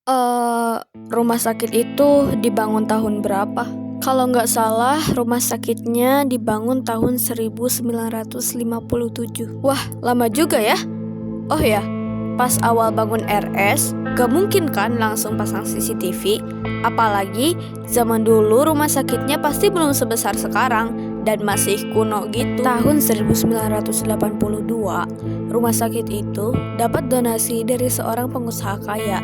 Eee, Rumah sakit itu dibangun tahun berapa? Kalau nggak salah, rumah sakitnya dibangun tahun 1957. Wah, lama juga ya? Oh ya, pas awal bangun RS, gak mungkin kan langsung pasang CCTV? Apalagi zaman dulu rumah sakitnya pasti belum sebesar sekarang dan masih kuno gitu. Tahun 1982, rumah sakit itu dapat donasi dari seorang pengusaha kaya,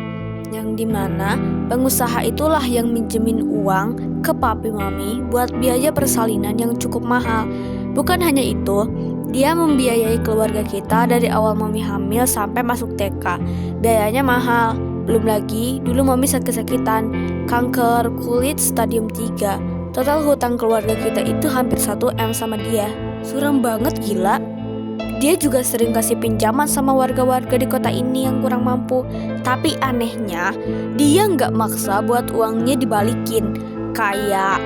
yang dimana pengusaha itulah yang minjemin uang ke papi mami buat biaya persalinan yang cukup mahal. Bukan hanya itu, dia membiayai keluarga kita dari awal mami hamil sampai masuk TK. Biayanya mahal. Belum lagi dulu mami sakit-sakitan, kanker kulit stadium 3. Total hutang keluarga kita itu hampir 1 M sama dia. Suram banget, gila. Dia juga sering kasih pinjaman sama warga-warga di kota ini yang kurang mampu. Tapi anehnya, dia nggak maksa buat uangnya dibalikin. Kayak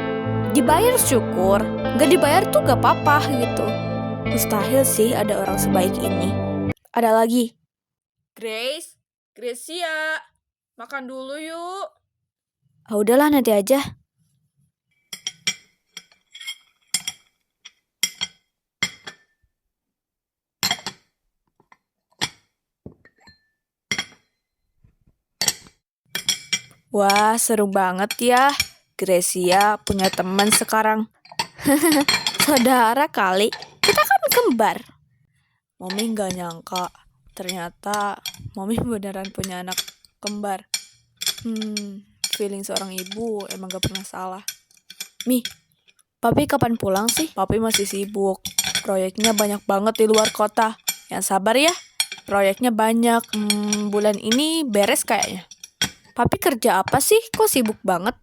dibayar syukur, nggak dibayar tuh gak apa-apa gitu. Mustahil sih ada orang sebaik ini. Ada lagi. Gracia, makan dulu yuk. Ah, udahlah nanti aja. Wah, seru banget ya. Gracia punya teman sekarang. Saudara kali, kita kan kembar. Mami gak nyangka, ternyata Mami beneran punya anak kembar. Feeling seorang ibu emang gak pernah salah. Mi, Papi kapan pulang sih? Papi masih sibuk. Proyeknya banyak banget di luar kota. Yang sabar ya, proyeknya banyak. Bulan ini beres kayaknya. Papi kerja apa sih? Kok sibuk banget?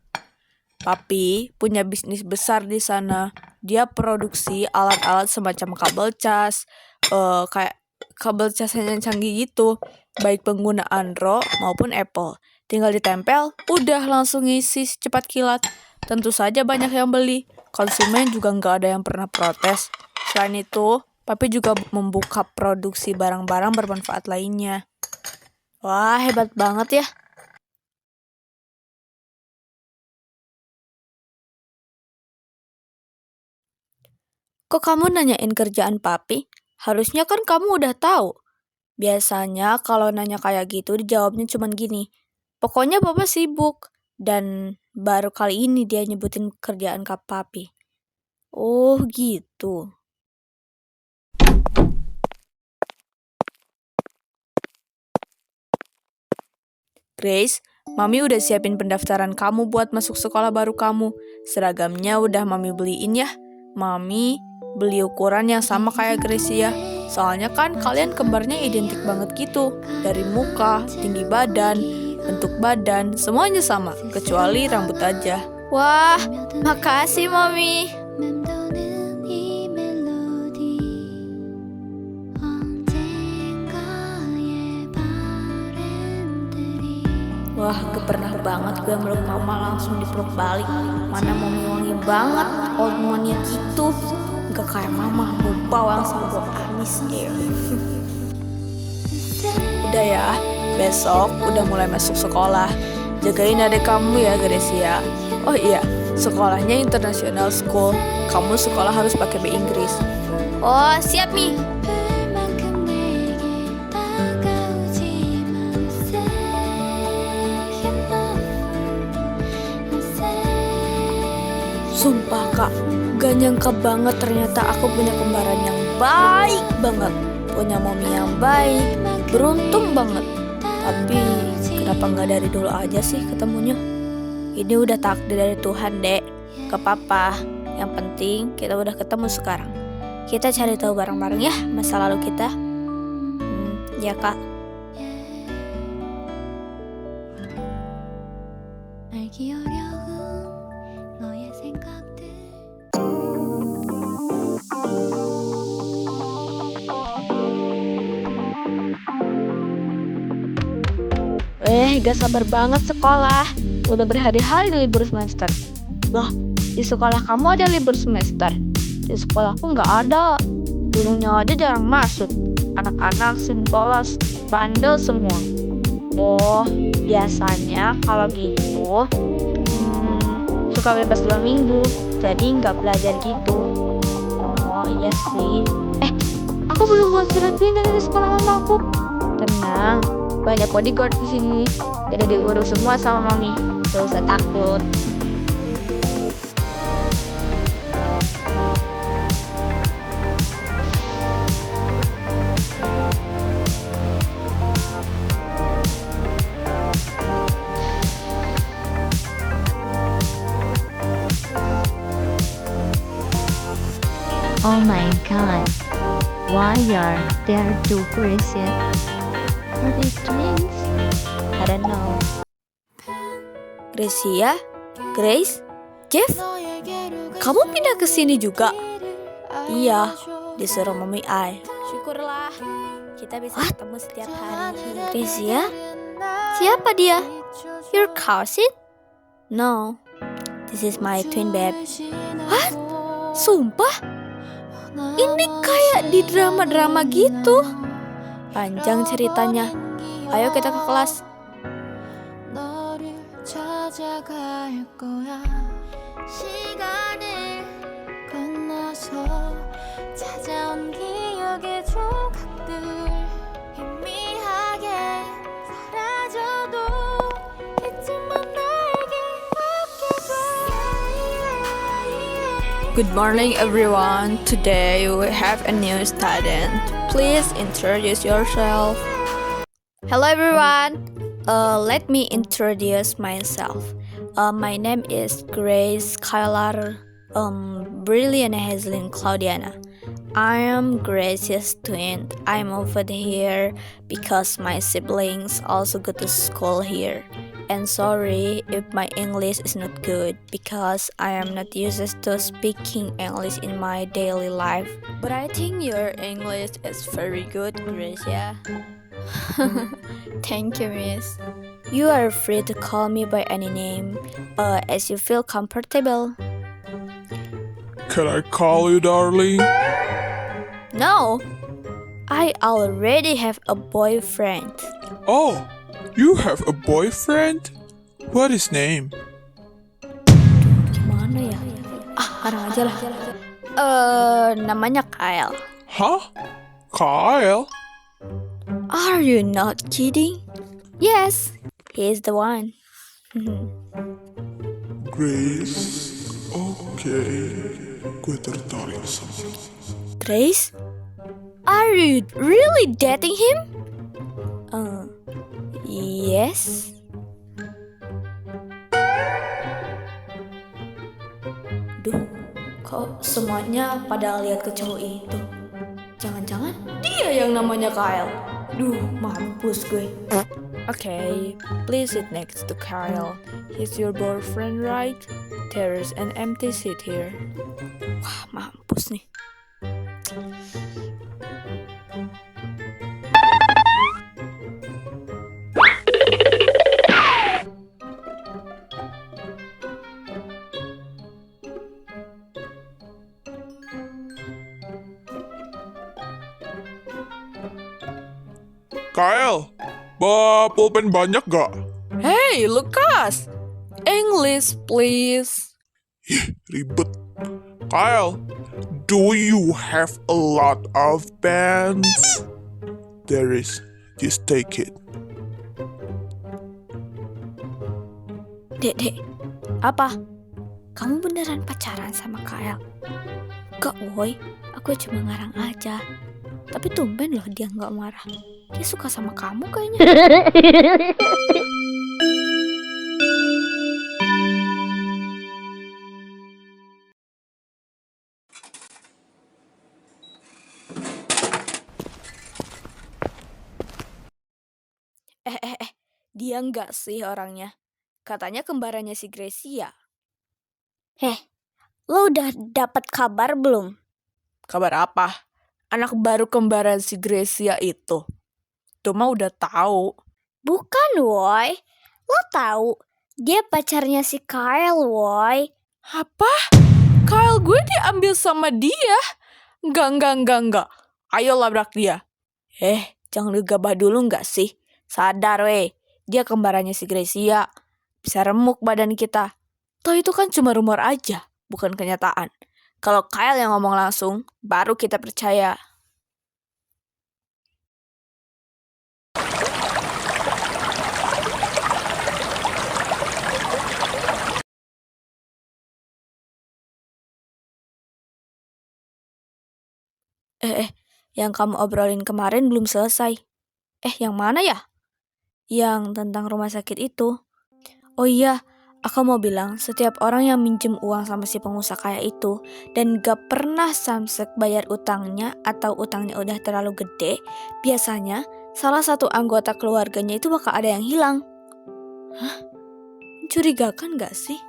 Papi punya bisnis besar di sana. Dia produksi alat-alat semacam kabel cas, kayak kabel cas yang canggih gitu, baik pengguna Android maupun Apple. Tinggal ditempel, udah langsung ngisi secepat kilat. Tentu saja banyak yang beli. Konsumen juga nggak ada yang pernah protes. Selain itu, Papi juga membuka produksi barang-barang bermanfaat lainnya. Wah, hebat banget ya. Kok kamu nanyain kerjaan Papi? Harusnya kan kamu udah tahu. Biasanya kalau nanya kayak gitu dijawabnya cuman gini. Pokoknya Papa sibuk. Dan baru kali ini dia nyebutin kerjaan Kak Papi. Oh gitu. Grace, Mami udah siapin pendaftaran kamu buat masuk sekolah baru kamu. Seragamnya udah Mami beliin ya. Mami beli ukuran yang sama kayak Gracia. Soalnya kan kalian kembarnya identik banget gitu. Dari muka, tinggi badan, bentuk badan, semuanya sama. Kecuali rambut aja. Wah, makasih Mami. Wah, pernah banget gue meluk mama langsung dipeluk balik. Mana Mami wangi banget, old money gitu. Gak kayak mama, bau bawang sama bau amis. Udah ya, besok udah mulai masuk sekolah. Jagain adik kamu ya, Gracia. Oh iya, sekolahnya international school. Kamu sekolah harus pakai bahasa Inggris. Oh, siap Mi. Sumpah Kak, gak nyangka banget ternyata aku punya kembaran yang baik banget. Punya Mami yang baik, beruntung banget. Tapi kenapa gak dari dulu aja sih ketemunya? Ini udah takdir dari Tuhan, Dek. Gak apa-apa, yang penting kita udah ketemu sekarang. Kita cari tahu bareng-bareng ya masa lalu kita. Ya Kak. Gak sabar banget sekolah. Udah berhari-hari libur semester. Loh, di sekolah kamu ada libur semester? Di sekolahku gak ada. Gurunya aja jarang masuk. Anak-anak sin polos, bandel semua. Oh, biasanya kalau gitu suka bebas 2 minggu, jadi nggak belajar gitu. Oh iya sih. Aku belum buat surat pindah dari sekolah mama aku. Tenang, banyak bodyguard di sini. Jadi diurus semua sama mami. Gak usah takut. Oh my god, why are there two crazy? Are they twins? I don't know. Gracia, Grace, Jeff, kamu pindah ke sini juga? Iya, disuruh Mami I. Syukurlah, kita bisa ketemu setiap hari. Gracia, siapa dia? Your cousin? No, this is my twin babe. What? Sumpah? Ini kayak di drama-drama gitu. Panjang ceritanya. Ayo kita ke kelas. Good morning everyone. Today we have a new student. Please introduce yourself. Hello everyone. Let me introduce myself. My name is Grace Skylar Brilliant Hazelin Claudiana. I am Grace's twin. I'm over here because my siblings also go to school here. And sorry if my English is not good because I am not used to speaking English in my daily life. But I think your English is very good, Gracia. Thank you, miss. You are free to call me by any name, as you feel comfortable. Can I call you darling? No, I already have a boyfriend. Oh, you have a boyfriend? What is name? Gimana ya? Sekarang aja lah. Namanya Kyle. Huh? Kyle? Are you not kidding? Yes, he is the one. Grace? Oke, gue tertarik sama lo. Grace? Are you really dating him? Yes. Duh, kok semuanya pada lihat ke cowok itu? Jangan-jangan dia yang namanya Kyle. Duh, mampus gue. Okay, please sit next to Kyle. He's your boyfriend, right? There's an empty seat here. Wah, mampus nih. Kyle, bawa pulpen banyak gak? Hey, Lukas! English, please. Ribet. Kyle, do you have a lot of pens? There is. Just take it. Dek, apa? Kamu beneran pacaran sama Kyle? Gak, woy. Aku cuma ngarang aja. Tapi tumben loh dia gak marah. Dia suka sama kamu kayaknya. Dia nggak sih orangnya? Katanya kembarannya si Gracia. Lo udah dapat kabar belum? Kabar apa? Anak baru kembaran si Gracia itu. Tuh mah udah tahu. Bukan, woy. Lo tahu dia pacarnya si Kyle, woy. Apa? Kyle gue diambil sama dia? Enggak. Ayo labrak dia. Jangan gegabah dulu nggak sih? Sadar, weh. dia kembarannya si Gracia. Bisa remuk badan kita. Toh itu kan cuma rumor aja, bukan kenyataan. Kalau Kyle yang ngomong langsung, baru kita percaya. Yang kamu obrolin kemarin belum selesai. Yang mana ya? Yang tentang rumah sakit itu. Oh iya, aku mau bilang setiap orang yang minjem uang sama si pengusaha kaya itu dan gak pernah samsek bayar utangnya atau utangnya udah terlalu gede, biasanya salah satu anggota keluarganya itu bakal ada yang hilang. Hah? Mencurigakan gak sih?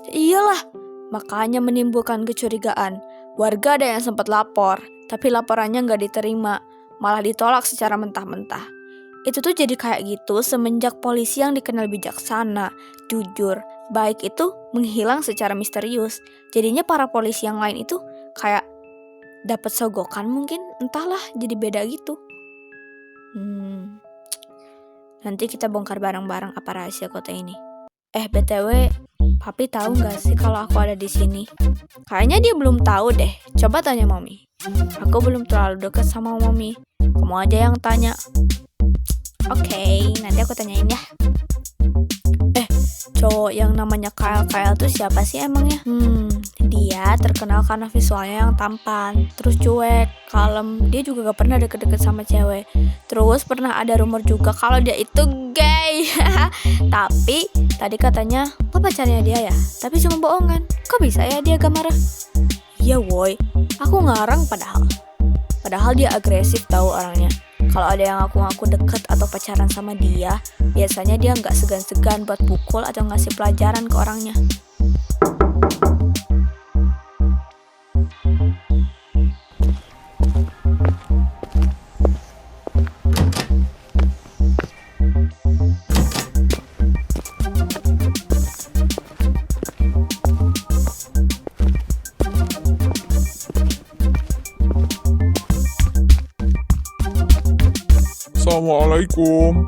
Iyalah, makanya menimbulkan kecurigaan. Warga ada yang sempat lapor, tapi laporannya gak diterima, malah ditolak secara mentah-mentah. Itu tuh jadi kayak gitu semenjak polisi yang dikenal bijaksana, jujur, baik itu menghilang secara misterius. Jadinya para polisi yang lain itu kayak dapat sogokan mungkin, entahlah, jadi beda gitu. Nanti kita bongkar bareng-bareng apa rahasia kota ini. BTW, Papi tahu nggak sih kalau aku ada di sini? Kayaknya dia belum tahu deh. Coba tanya Mami. Aku belum terlalu dekat sama Mami. Kamu aja yang tanya. Oke, nanti aku tanyain ya. Cowok yang namanya Kyle tuh siapa sih emangnya? Dia terkenal karena visualnya yang tampan, terus cuek, kalem. Dia juga gak pernah deket-deket sama cewek. Terus pernah ada rumor juga kalau dia itu gay. Tapi tadi katanya lo pacarnya dia ya, tapi cuma bohongan. Kok bisa ya dia gak marah? Iya woi, aku ngarang Padahal dia agresif tahu orangnya. Kalau ada yang ngaku-ngaku deket atau pacaran sama dia, biasanya dia nggak segan-segan buat pukul atau ngasih pelajaran ke orangnya. Assalamualaikum.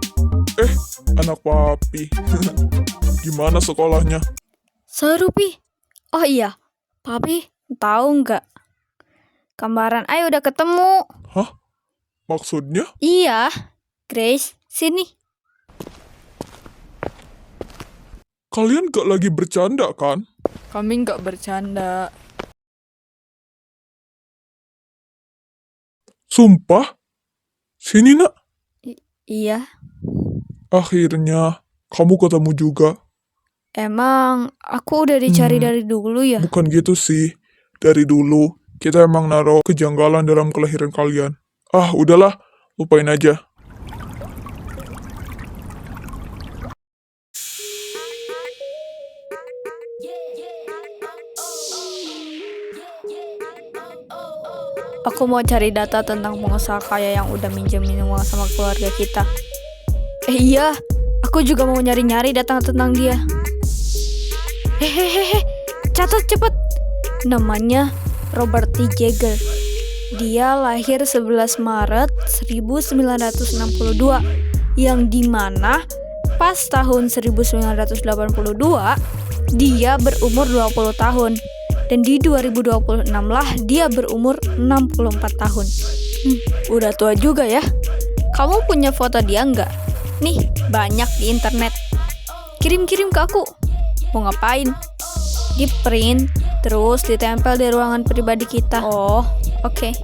Anak papi. Gimana sekolahnya? Seru, Pi. Oh iya, Papi tahu nggak? Kembaran Ai udah ketemu. Hah? Maksudnya? Iya, Grace, sini. Kalian gak lagi bercanda kan? Kami nggak bercanda. Sumpah? Sini nak. Iya, Akhirnya kamu ketemu juga. emang aku udah dicari dari dulu ya? Bukan gitu sih. Dari dulu kita emang naruh kejanggalan dalam kelahiran kalian. Udahlah, lupain aja. Aku mau cari data tentang pengusaha kaya yang udah minjemin uang sama keluarga kita. Iya, aku juga mau nyari-nyari data tentang dia. Hehehe, catat cepet. Namanya Robert T. Jagger. Dia lahir 11 Maret 1962, yang dimana pas tahun 1982 dia berumur 20 tahun. Dan di 2026 lah dia berumur 64 tahun. Udah tua juga ya. Kamu punya foto dia nggak? Nih, banyak di internet. Kirim-kirim ke aku. Mau ngapain? Di print, terus ditempel di ruangan pribadi kita. Oh, oke.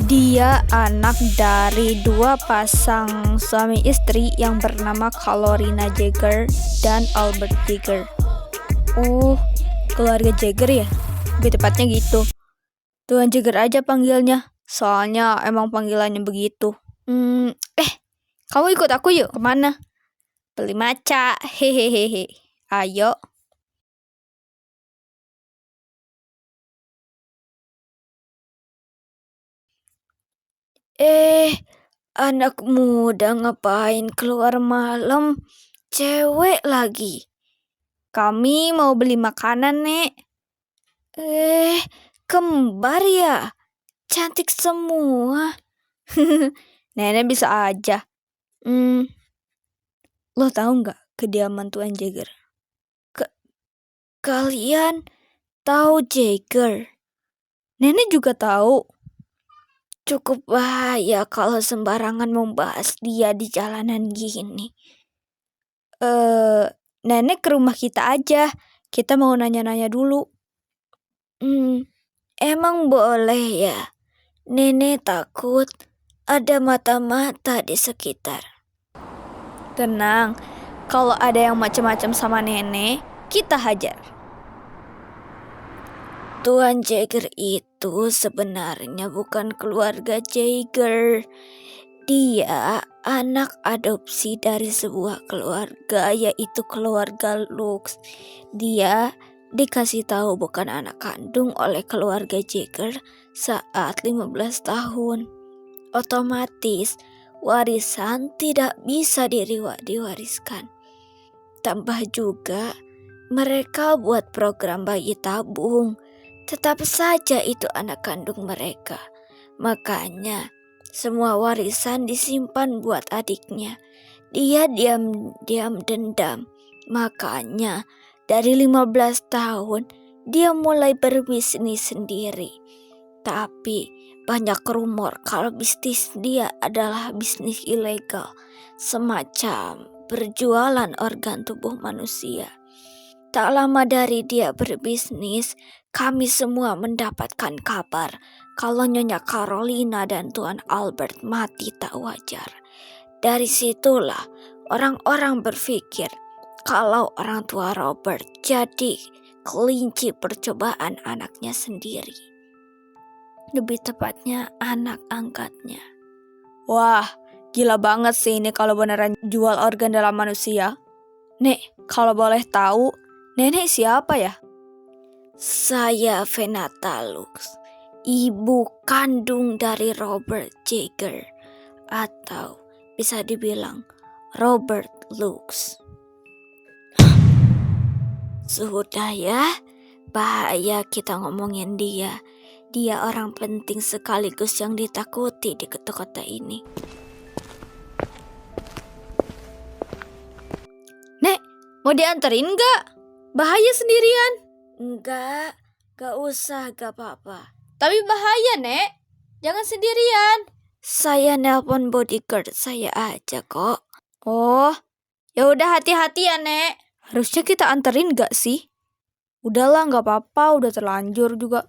Dia anak dari 2 pasang suami istri yang bernama Carolina Jagger dan Albert Jagger. Oh, keluarga Jagger ya? Lebih tepatnya gitu. Tuan Jagger aja panggilnya. Soalnya emang panggilannya begitu. Kamu ikut aku yuk. Kemana? Beli maca. Hehehe. Ayo. Anak muda ngapain keluar malam? Cewek lagi. Kami mau beli makanan, Nek. Kembar ya? Cantik semua. Nenek bisa aja. Lo tahu nggak kediaman Tuan Jagger? Kalian tahu Jagger? Nenek juga tahu. Cukup bahaya kalau sembarangan membahas dia di jalanan gini. Nenek ke rumah kita aja. Kita mau nanya-nanya dulu. Emang boleh ya? Nenek takut ada mata-mata di sekitar. Tenang, kalau ada yang macam-macam sama nenek, kita hajar. Tuan Jagger itu sebenarnya bukan keluarga Jagger. Dia anak adopsi dari sebuah keluarga, yaitu keluarga Lux. Dia dikasih tahu bukan anak kandung oleh keluarga Jagger saat 15 tahun. Otomatis warisan tidak bisa diwariskan. Tambah juga mereka buat program bayi tabung. Tetap saja itu anak kandung mereka. Makanya semua warisan disimpan buat adiknya. Dia diam-diam dendam. Makanya dari 15 tahun dia mulai berbisnis sendiri. Tapi banyak rumor kalau bisnis dia adalah bisnis ilegal, semacam berjualan organ tubuh manusia. Tak lama dari dia berbisnis, kami semua mendapatkan kabar kalau Nyonya Carolina dan Tuan Albert mati tak wajar. Dari situlah orang-orang berpikir kalau orang tua Robert jadi kelinci percobaan anaknya sendiri. Lebih tepatnya anak angkatnya. Wah, gila banget sih ini kalau beneran jual organ dalam manusia. Nek, kalau boleh tahu, nenek siapa ya? Saya Venata Lux, ibu kandung dari Robert Jagger, atau bisa dibilang Robert Lux. Sudah ya, bahaya kita ngomongin dia. Dia orang penting sekaligus yang ditakuti di kota ini. Nek, mau dianterin nggak? Bahaya sendirian. Enggak usah, gak apa-apa. Tapi bahaya, Nek. Jangan sendirian. Saya nelpon bodyguard saya aja kok. Oh, ya udah hati-hati ya, Nek. Harusnya kita anterin gak sih? Udahlah, nggak apa-apa. Udah terlanjur juga.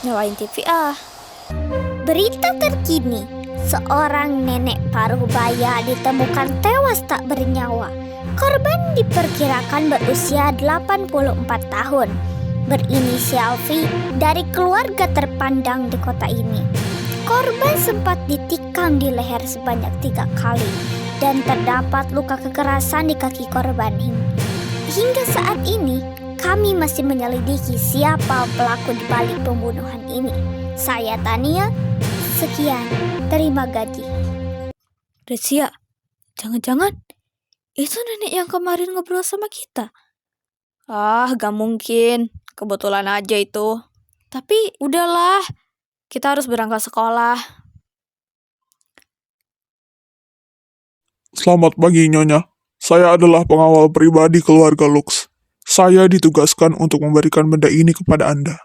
Nyalain TV ah. Berita terkini, seorang nenek paruh baya ditemukan tewas tak bernyawa. Korban diperkirakan berusia 84 tahun, berinisial V dari keluarga terpandang di kota ini. Korban sempat ditikam di leher sebanyak 3 kali dan terdapat luka kekerasan di kaki korban. Hingga saat ini, kami masih menyelidiki siapa pelaku di balik pembunuhan ini. Saya Tania, sekian, terima gaji. Gresia, jangan-jangan itu nenek yang kemarin ngobrol sama kita. Ah, gak mungkin. Kebetulan aja itu. Tapi udahlah. Kita harus berangkat sekolah. Selamat pagi, Nyonya. Saya adalah pengawal pribadi keluarga Lux. Saya ditugaskan untuk memberikan benda ini kepada Anda.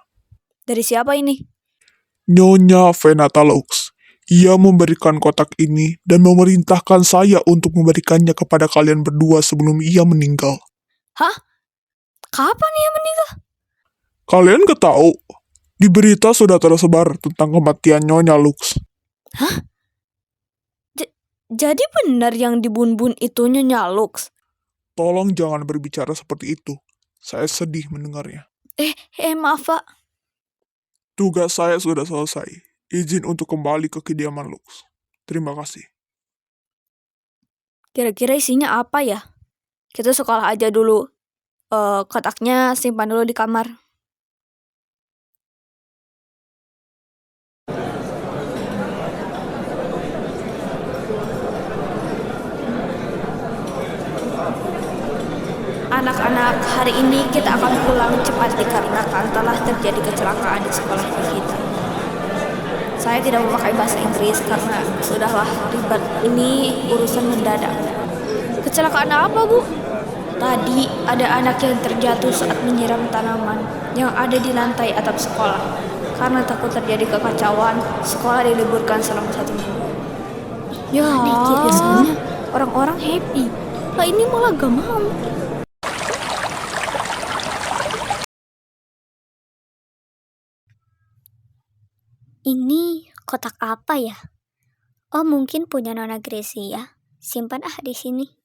Dari siapa ini? Nyonya Venata Lux. Ia memberikan kotak ini dan memerintahkan saya untuk memberikannya kepada kalian berdua sebelum ia meninggal. Kapan ia meninggal? Kalian ketahu, di berita sudah tersebar tentang kematian Nyonya Lux. Jadi benar yang dibun-bun itu Nyonya Lux? Tolong jangan berbicara seperti itu. Saya sedih mendengarnya. Maaf, Pak. Tugas saya sudah selesai. Izin untuk kembali ke kediaman Lux. Terima kasih. Kira-kira isinya apa ya? Kita sekolah aja dulu. Kotaknya simpan dulu di kamar. Anak-anak, hari ini kita akan pulang cepat dikarenakan telah terjadi kecelakaan di sekolah kita. Saya tidak memakai bahasa Inggris karena sudahlah ribet. Ini urusan mendadak. Kecelakaan apa, Bu? Tadi ada anak yang terjatuh saat menyiram tanaman yang ada di lantai atap sekolah. Karena takut terjadi kekacauan, sekolah diliburkan selama 1 minggu. Ya, orang-orang happy. Lah ini malah gak mau. Ini kotak apa ya? Oh, mungkin punya Nona Gracia. Simpan di sini.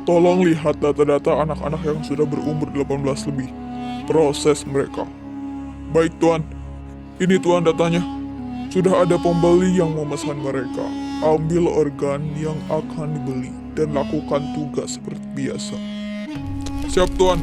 Tolong lihat data-data anak-anak yang sudah berumur 18 lebih. Proses mereka. Baik Tuan, ini Tuan datanya. Sudah ada pembeli yang memesan mereka. Ambil organ yang akan dibeli dan lakukan tugas seperti biasa. Siap Tuan.